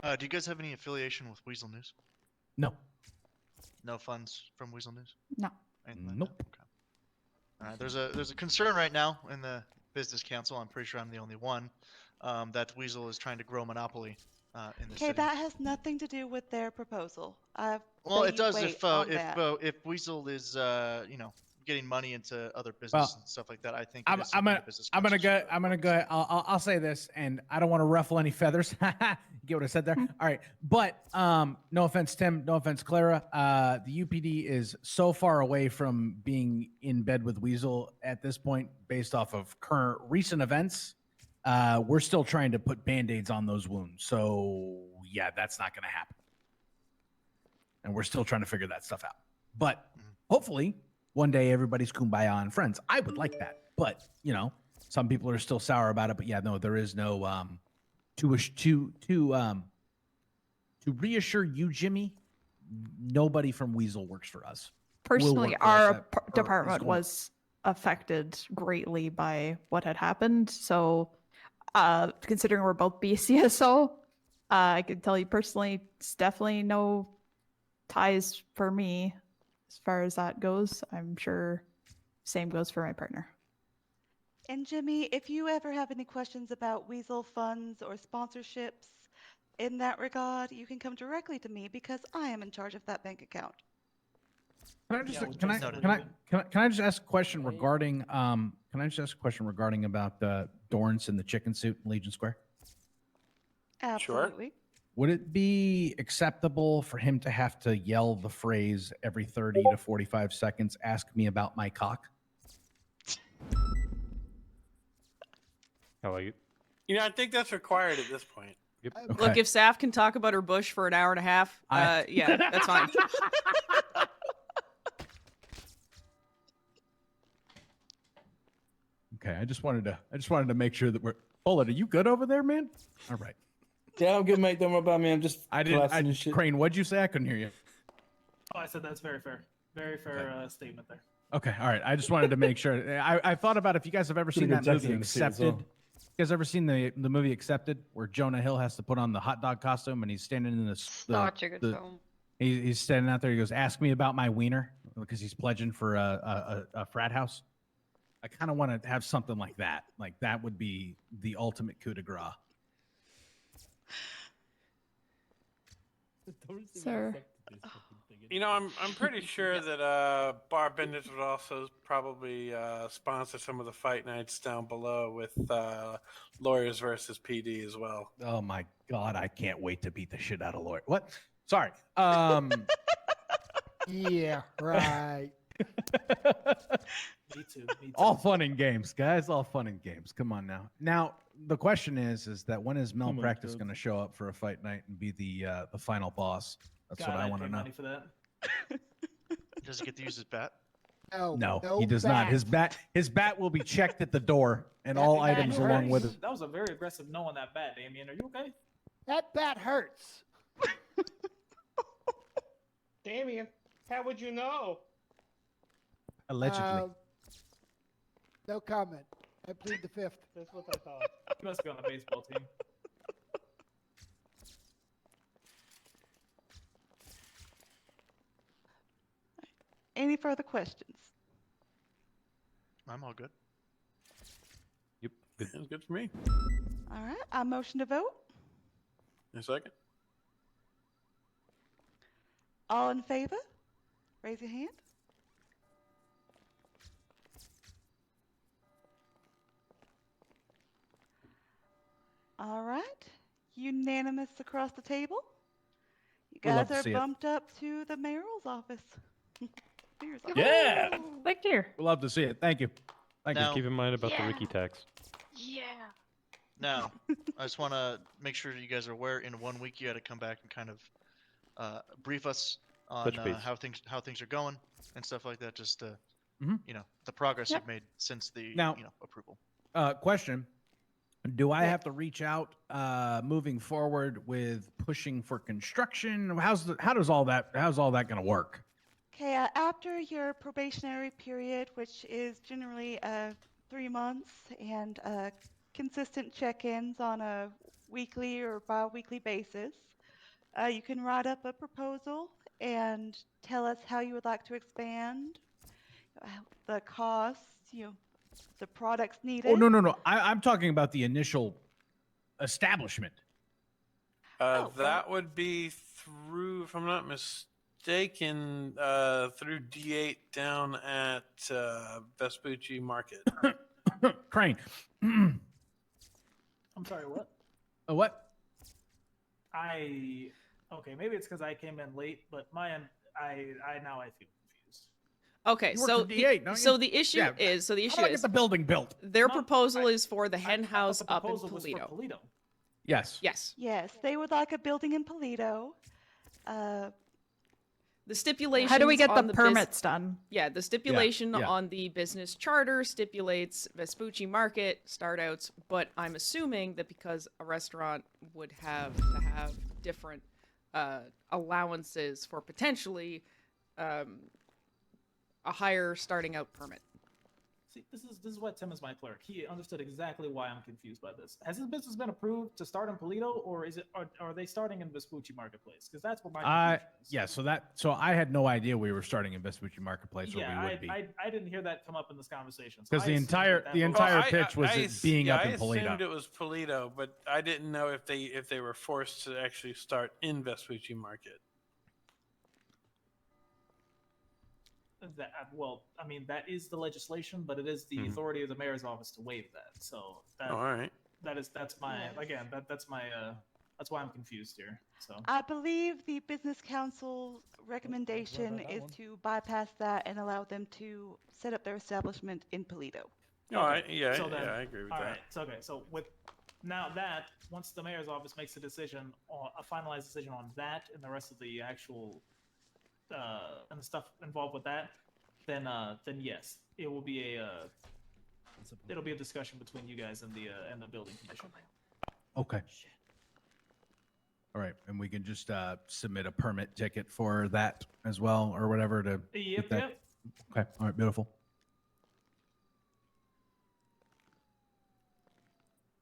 Do you guys have any affiliation with Weasel News? No. No funds from Weasel News? No. Nope. Okay. All right. There's a concern right now in the business council. I'm pretty sure I'm the only one that Weasel is trying to grow monopoly in the Okay, city. that has nothing to do with their proposal. Well, it does if Weasel is getting money into other business and stuff like that. I think I'm gonna go. I'll say this, and I don't want to ruffle any feathers. You get what I said there? All right, but no offense, Tim. No offense, Clara. The UPD is so far away from being in bed with Weasel at this point, based off of recent events. We're still trying to put band-aids on those wounds. So yeah, that's not gonna happen, and we're still trying to figure that stuff out. But hopefully, one day everybody's kumbaya and friends. I would like that, but some people are still sour about it. But yeah, no, there is no to reassure you, Jimmy. Nobody from Weasel works for us. Personally, our department was affected greatly by what had happened. So, considering we're both BCSO, I can tell you personally, it's definitely no ties for me as far as that goes. I'm sure same goes for my partner. And Jimmy, if you ever have any questions about Weasel funds or sponsorships in that regard, you can come directly to me because I am in charge of that bank account. Can I just ask a question regarding about Dorrance in the chicken suit in Legion Square? Absolutely. Would it be acceptable for him to have to yell the phrase every 30 to 45 seconds, "Ask me about my cock"? I like it. I think that's required at this point. Yep. Okay. Look, if Saf can talk about her bush for an hour and a half, yeah, that's fine. Okay, I just wanted to make sure that we're. Bullet, are you good over there, man? All right. Yeah, I'm good, mate. Don't worry about me. I'm just collapsing and shit. Crane, what'd you say? I couldn't hear you. Oh, I said that's very fair. Very fair statement there. Okay, all right. I just wanted to make sure. I thought about if you guys have ever seen Should've that been movie texting him to see as Accepted. well. You guys ever seen the movie Accepted, where Jonah Hill has to put on the hot dog costume and he's standing in Such a good film. He's standing out there. He goes, "Ask me about my wiener," because he's pledging for a frat house. I kind of want to have something like that. Like that would be the ultimate coup de grace. Sir. You know, I'm pretty sure that Bar Benders would also probably sponsor some of the fight nights down below with Lawyers versus PD as well. Oh my God, I can't wait to beat the shit out of Lawyer. What? Sorry. Yeah, right. Me too. All fun and games, guys. All fun and games. Come on now. Now the question is that when is Malpractice going to show up for a fight night and be the final boss? That's God, what I I'd want to pay know. money for that. Does he get to use his bat? No, he does not. His bat will be checked at the door, and all items along with it. That was a very aggressive no on that bat, Damien. Are you okay? That bat hurts. Damien, how would you know? Allegedly. No comment. I plead the fifth. That's what I thought. You must be on the baseball team. Any further questions? I'm all good. Yep, sounds good for me. All right, I motion to vote. In a second. All in favor? Raise your hand. All right, unanimous across the table. You We'd love guys to are see it. bumped up to the mayoral's office. Mayor's office. Yeah. Thank you. We'd love to see it. Thank you. Thank Now- you. Keep in mind about the Ricky tax. Yeah. Now, I just want to make sure you guys are aware. In 1 week, you got to come back and kind of brief us on Touch base. how things are going and stuff like that. Just to, Mhm. you know, the progress Yep. you've made since the Now- approval. Question. Do I have to reach out moving forward with pushing for construction? How does all that going to work? Okay, after your probationary period, which is generally 3 months, and consistent check-ins on a weekly or bi-weekly basis, you can write up a proposal and tell us how you would like to expand, the costs, the products needed. Oh no! I'm talking about the initial establishment. That would be through, if I'm not mistaken, through D8 down at Vespucci Market. Crane. I'm sorry, what? What? Okay, maybe it's because I came in late, but I feel confused. Okay, You work so for D8, don't you? the issue Yeah. is How do I get the building built? their No, proposal is for the hen I thought house the up in proposal was for Toledo. Toledo. Yes. Yes. Yes, they would like a building in Toledo. The stipulations. How do we get the on permits done? Yeah, the stipulation yeah. on the business charter stipulates Vespucci Market start outs, but I'm assuming that because a restaurant would have to have different allowances for potentially a higher starting out permit. See, this is why Tim is my clerk. He understood exactly why I'm confused by this. Has this business been approved to start in Polito, or are they starting in Vespucci Marketplace? Because that's where my confusion is. Yeah. So I had no idea we were starting in Vespucci Marketplace, or Yeah, we would be. I didn't hear that come up in this conversation. so Because I the assumed entire that the was- entire pitch was it being up in I assumed Polito. it was Polito, but I didn't know if they were forced to actually start in Vespucci Market. Well, I mean, that is the legislation, but it is the Mhm. authority of the mayor's office to waive that. So that, Oh, all right. that's my Yes. again that's my that's why I'm confused here. So I believe the business council recommendation that is one. to bypass that and allow them to set up their establishment in Polito. No, I agree with all that. right. So okay. So with now that once the mayor's office makes a decision, or a finalized decision on that, and the rest of the actual and the stuff involved with that, then yes, it will be a it'll be a discussion between you guys and the building commission. Okay. All right, and we can just submit a permit ticket for that as well, or whatever to. Yep, get that. yep. Okay. All right. Beautiful.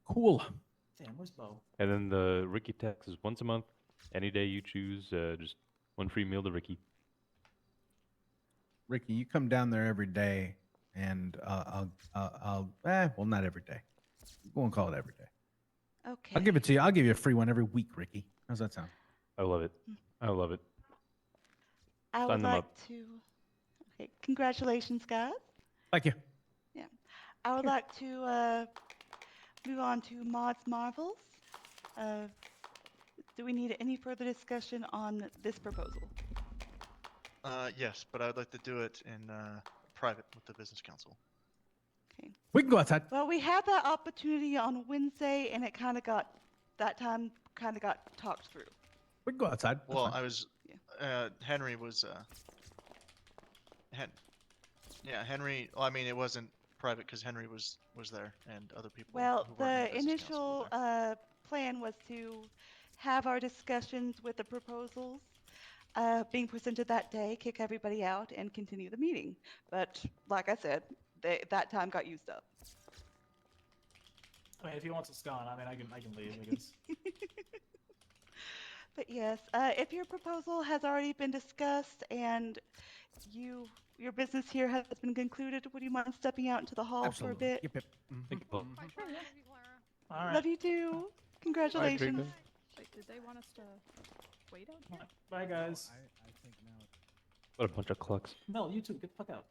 Cool. Damn, where's Bo? And then the Ricky tax is once a month. Any day you choose, just one free meal to Ricky. Ricky, you come down there every day, and well, not every day. We won't call it every day. Okay. I'll give it to you. I'll give you a free one every week, Ricky. How's that sound? I love it. I love it. I Sign would them like up. to. Okay, congratulations, guys. Thank you. Yeah, I would like to move on to Mods Marvels. Do we need any further discussion on this proposal? Yes, but I'd like to do it in private with the business council. Okay. We can go outside. Well, we had that opportunity on Wednesday, and it kind of got talked through. We can go outside. That's Well, fine. I was. Henry was. Henry. Well, I mean, it wasn't private because Henry was there and other people. Well, who weren't the in business council were initial there. plan was to have our discussions with the proposals being presented that day, kick everybody out, and continue the meeting. But like I said, that time got used up. I mean, if he wants us gone, I mean, I can leave. I guess. But yes, if your proposal has already been discussed and your business here has been concluded, would you mind stepping out into the hall for a bit? Yep, yep. Thank you, Paul. All right. Love you too. Congratulations. Wait, did they want us to wait out here? Bye, guys. What a bunch of clucks. Mel, you too. Get the fuck out.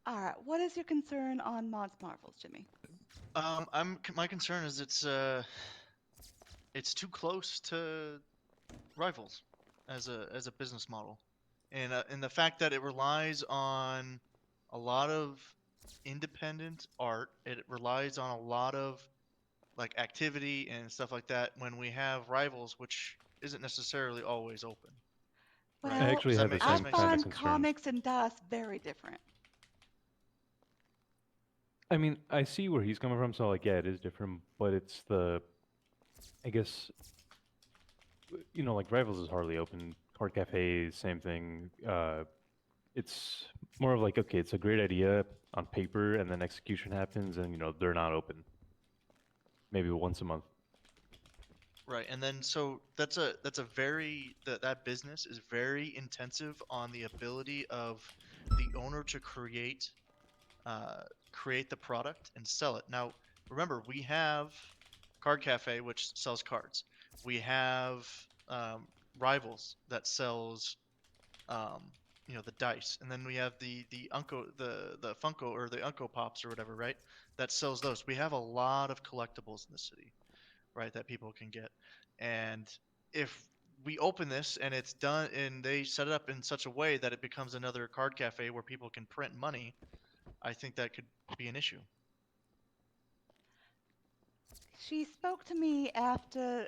All right. What is your concern on Mods Marvels, Jimmy? My concern is it's too close to Rivals as a business model, and the fact that it relies on a lot of independent art, it relies on a lot of like activity and stuff like that. When we have Rivals, which isn't necessarily always open. Well, I actually have the I same kind of find concern. comics and DOS very different. I mean, I see where he's coming from, so like, yeah, it is different, but it's I guess, like Rivals is hardly open. Card Cafe, same thing. It's more of like, okay, it's a great idea on paper, and then execution happens, and they're not open. Maybe once a month. Right, and then so that's a very that business is very intensive on the ability of the owner to create the product and sell it. Now, remember, we have Card Cafe, which sells cards. We have Rivals that sells the dice, and then we have the Funko or the Unko Pops or whatever, right? That sells those. We have a lot of collectibles in the city, right, that people can get. And if we open this and it's done and they set it up in such a way that it becomes another Card Cafe where people can print money, I think that could be an issue. She spoke to me after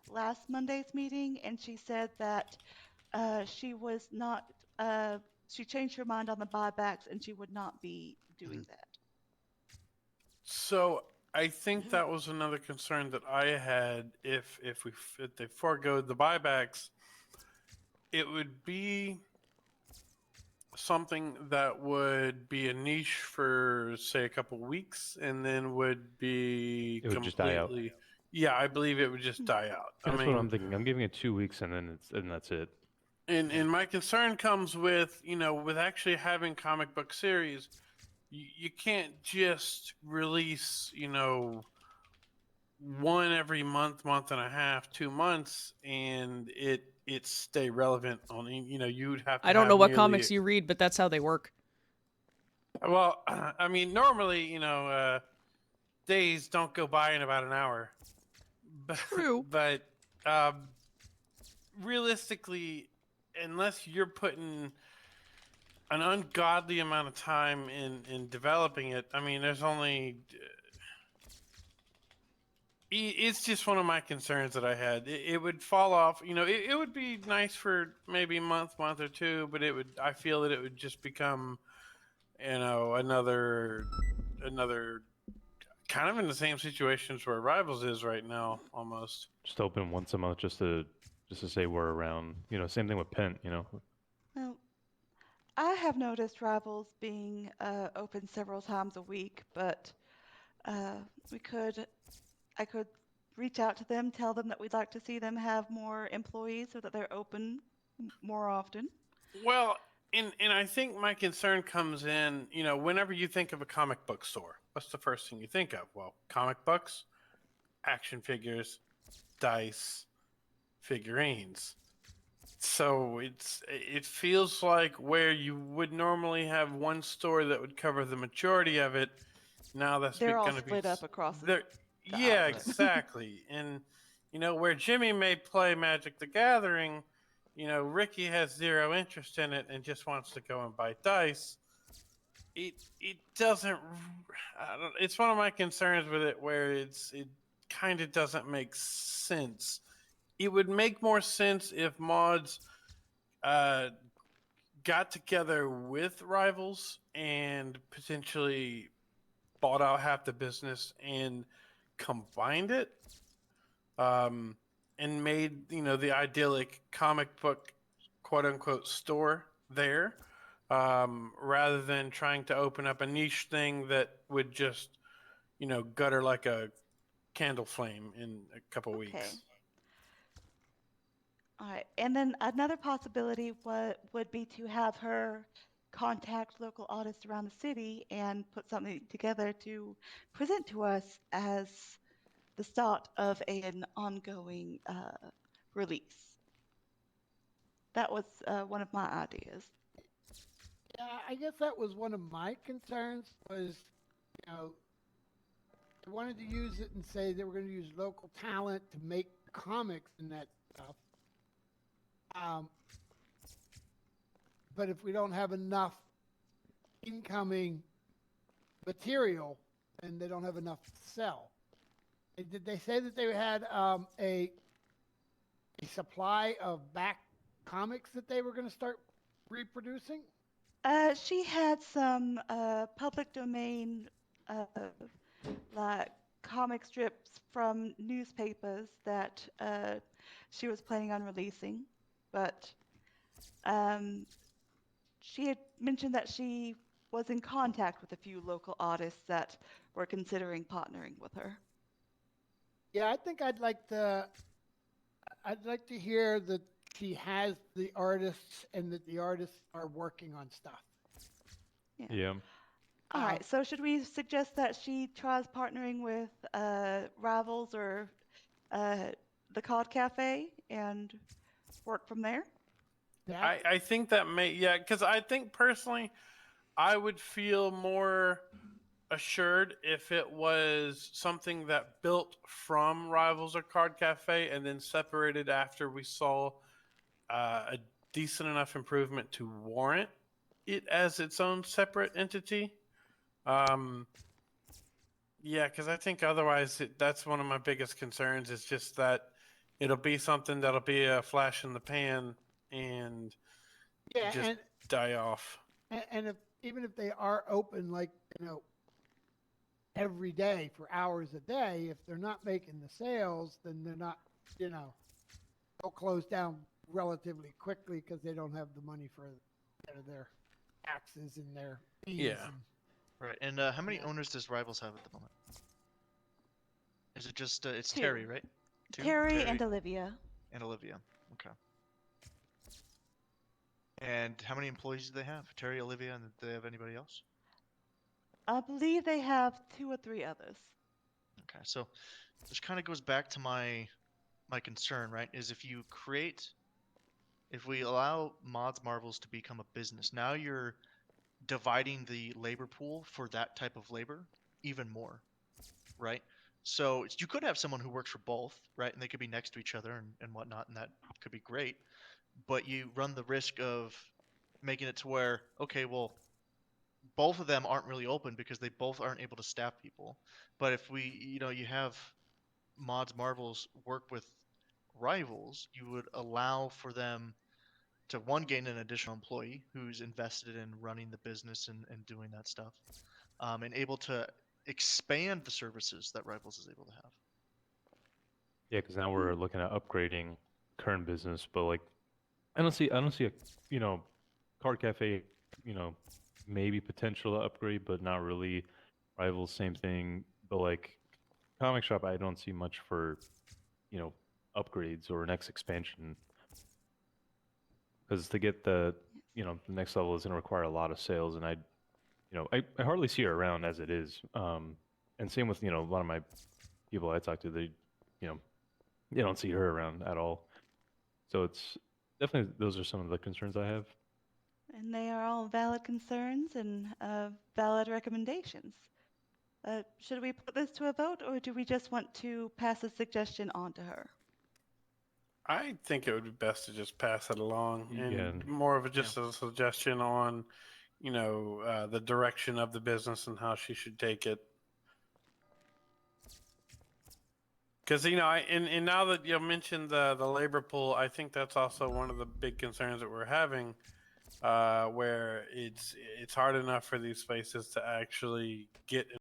last Monday's meeting, and she said that she was not. She changed her mind on the buybacks, and she would not be doing that. So I think that was another concern that I had. If they forego the buybacks, it would be something that would be a niche for say a couple weeks, and then would be It would just die out. completely. Yeah, I believe it would just die out. That's what I'm thinking. I'm giving it 2 weeks, and then that's it. And my concern comes with with actually having comic book series, you can't just release one every month and a half, 2 months, and it stay relevant on you'd have to I don't know have what nearly comics you read, but that's how they work. Well, I mean, normally, days don't go by in about an hour. True. But realistically, unless you're putting an ungodly amount of time in developing it, I mean, there's only... It's just one of my concerns that I had. It would fall off. It would be nice for maybe a month or two, but I feel that it would just become... another another, kind of in the same situations where Rivals is right now, almost. Just open once a month, just to say we're around. You know, same thing with Pent. You know, Well, I have noticed Rivals being open several times a week, but uh, I could reach out to them, tell them that we'd like to see them have more employees so that they're open more often. Well, and I think my concern comes in, you know, whenever you think of a comic book store, what's the first thing you think of? Well, comic books, action figures, dice, figurines. So it feels like where you would normally have one store that would cover the majority of it, now that's They're all going to be split up across the there. Yeah, outlet. exactly. And you know, where Jimmy may play Magic the Gathering, you know, Ricky has zero interest in it and just wants to go and buy dice. It doesn't. I don't, it's one of my concerns with it, where it kind of doesn't make sense. It would make more sense if mods got together with Rivals and potentially bought out half the business and combined it, and made, you know, the idyllic comic book quote unquote store there, rather than trying to open up a niche thing that would just, you know, gutter like a candle flame in a couple weeks. All right, and then another possibility would be to have her contact local artists around the city and put something together to present to us as the start of an ongoing release. That was one of my ideas. Yeah, I guess that was one of my concerns was, you know, they wanted to use it and say they were going to use local talent to make comics and that stuff. But if we don't have enough incoming material, then they don't have enough to sell. And did they say that they had a supply of back comics that they were going to start reproducing? She had some public domain like comic strips from newspapers that she was planning on releasing, but she had mentioned that she was in contact with a few local artists that were considering partnering with her. Yeah, I think I'd like to hear that she has the artists and that the artists are working on stuff. yeah. All right, so should we suggest that she tries partnering with Rivals or the Cod Cafe and work from there? Yeah. I think that may, yeah, because I think personally, I would feel more assured if it was something that built from Rivals or Card Cafe and then separated after we saw a decent enough improvement to warrant it as its own separate entity. Yeah, because I think otherwise that's one of my biggest concerns, is just that it'll be something that'll be a flash in the pan and just die off. And if, even if they are open, like, you know, every day for hours a day, if they're not making the sales, then they're not, you know, they'll close down relatively quickly because they don't have the money for their taxes and their fees. Yeah. Right. And how many owners does Rivals have at the moment? Is it just it's Two. Terry, right? Two? Terry and Olivia. And Olivia. Okay. And how many employees do they have? Terry, Olivia, and do they have anybody else? I believe they have 2 or 3 others. Okay, so this kind of goes back to my concern, right? Is if we allow Mods Marvels to become a business, now you're dividing the labor pool for that type of labor even more, right? So you could have someone who works for both, right? And they could be next to each other and whatnot, and that could be great. But you run the risk of making it to where, okay, well, both of them aren't really open because they both aren't able to staff people. But if you have Mods Marvels work with Rivals, you would allow for them to, one, gain an additional employee who's invested in running the business and doing that stuff, and able to expand the services that Rivals is able to have. Yeah, because now we're looking at upgrading current business, but like, I don't see a, card cafe, maybe potential to upgrade, but not really. Rivals, same thing, but like, comic shop, I don't see much for, upgrades or next expansion. Because to get the next level is going to require a lot of sales, and I hardly see her around as it is. And same with, a lot of my people I talk to, they don't see her around at all. So it's definitely, those are some of the concerns I have. And they are all valid concerns and valid recommendations. Should we put this to a vote, or do we just want to pass a suggestion on to her? I think it would be best to just pass it along, and Yeah. more of just a suggestion on, the direction of the business and how she should take it. Because and now that you mentioned the labor pool, I think that's also one of the big concerns that we're having, where it's hard enough for these spaces to actually get